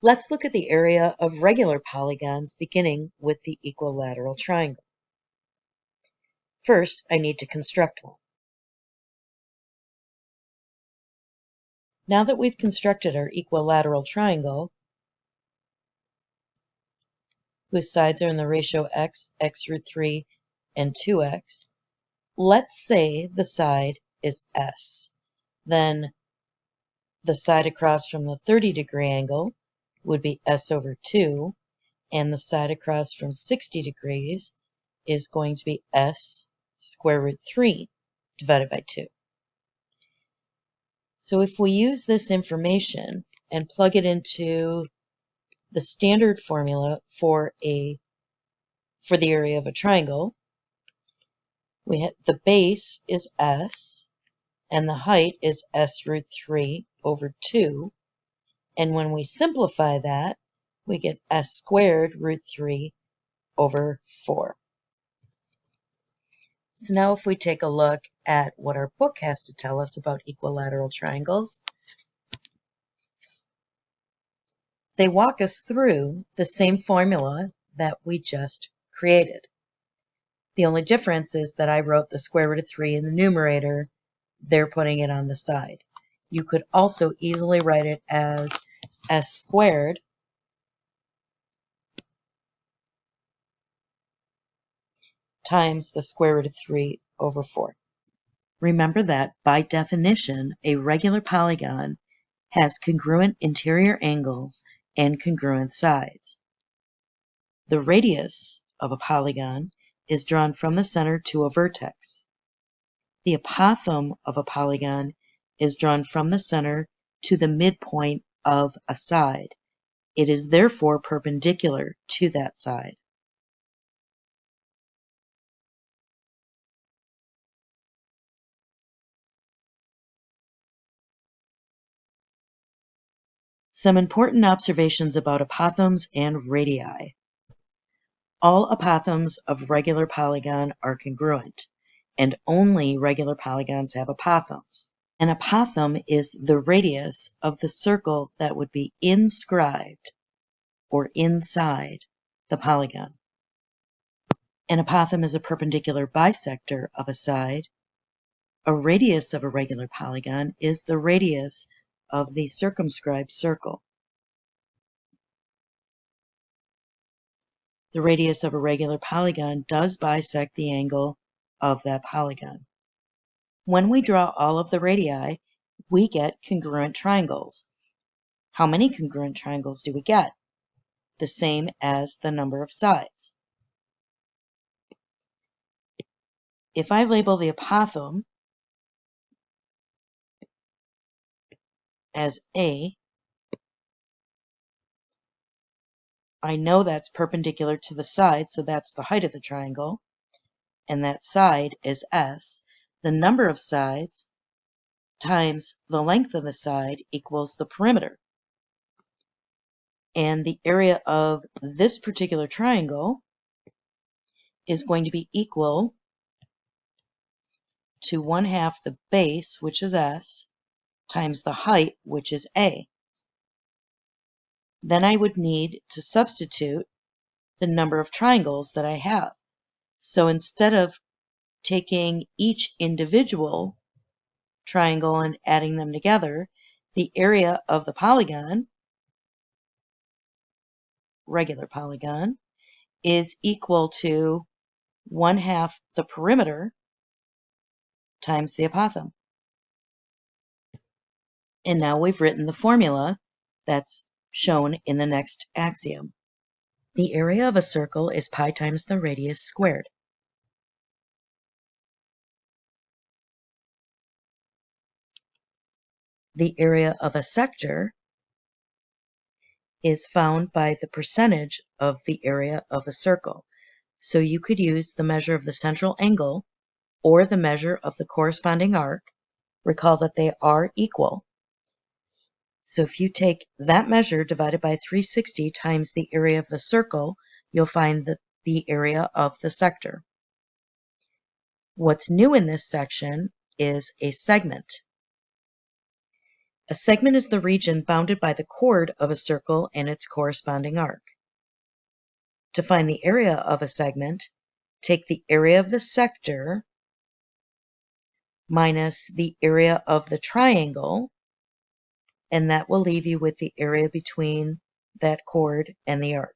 Let's look at the area of regular polygons, beginning with the equilateral triangle. First, I need to construct one. Now that we've constructed our equilateral triangle, whose sides are in the ratio x, x root 3, and 2x, let's say the side is S. Then the side across from the 30-degree angle would be S over 2, and the side across from 60 degrees is going to be S square root 3 divided by 2. So if we use this information and plug it into the standard formula for the area of a triangle, the base is S, and the height is S root 3 over 2. And when we simplify that, we get S squared root 3 over 4. So now if we take a look at what our book has to tell us about equilateral triangles, they walk us through the same formula that we just created. The only difference is that I wrote the square root of 3 in the numerator. They're putting it on the side. You could also easily write it as S squared times the square root of 3 over 4. Remember that, by definition, a regular polygon has congruent interior angles and congruent sides. The radius of a polygon is drawn from the center to a vertex. The apothem of a polygon is drawn from the center to the midpoint of a side. It is therefore perpendicular to that side. Some important observations about apothems and radii. All apothems of regular polygon are congruent, and only regular polygons have apothems. An apothem is the radius of the circle that would be inscribed or inside the polygon. An apothem is a perpendicular bisector of a side. A radius of a regular polygon is the radius of the circumscribed circle. The radius of a regular polygon does bisect the angle of that polygon. When we draw all of the radii, we get congruent triangles. How many congruent triangles do we get? The same as the number of sides. If I label the apothem as A, I know that's perpendicular to the side, so that's the height of the triangle, and that side is S. The number of sides times the length of the side equals the perimeter. And the area of this particular triangle is going to be equal to 1/2 the base, which is S, times the height, which is A. Then I would need to substitute the number of triangles that I have. So instead of taking each individual triangle and adding them together, the area of the polygon, regular polygon, is equal to 1/2 the perimeter times the apothem. And now we've written the formula that's shown in the next axiom. The area of a circle is pi times the radius squared. The area of a sector is found by the percentage of the area of a circle. So you could use the measure of the central angle or the measure of the corresponding arc. Recall that they are equal. So if you take that measure divided by 360 times the area of the circle, you'll find the area of the sector. What's new in this section is a segment. A segment is the region bounded by the chord of a circle and its corresponding arc. To find the area of a segment, take the area of the sector minus the area of the triangle, and that will leave you with the area between that chord and the arc.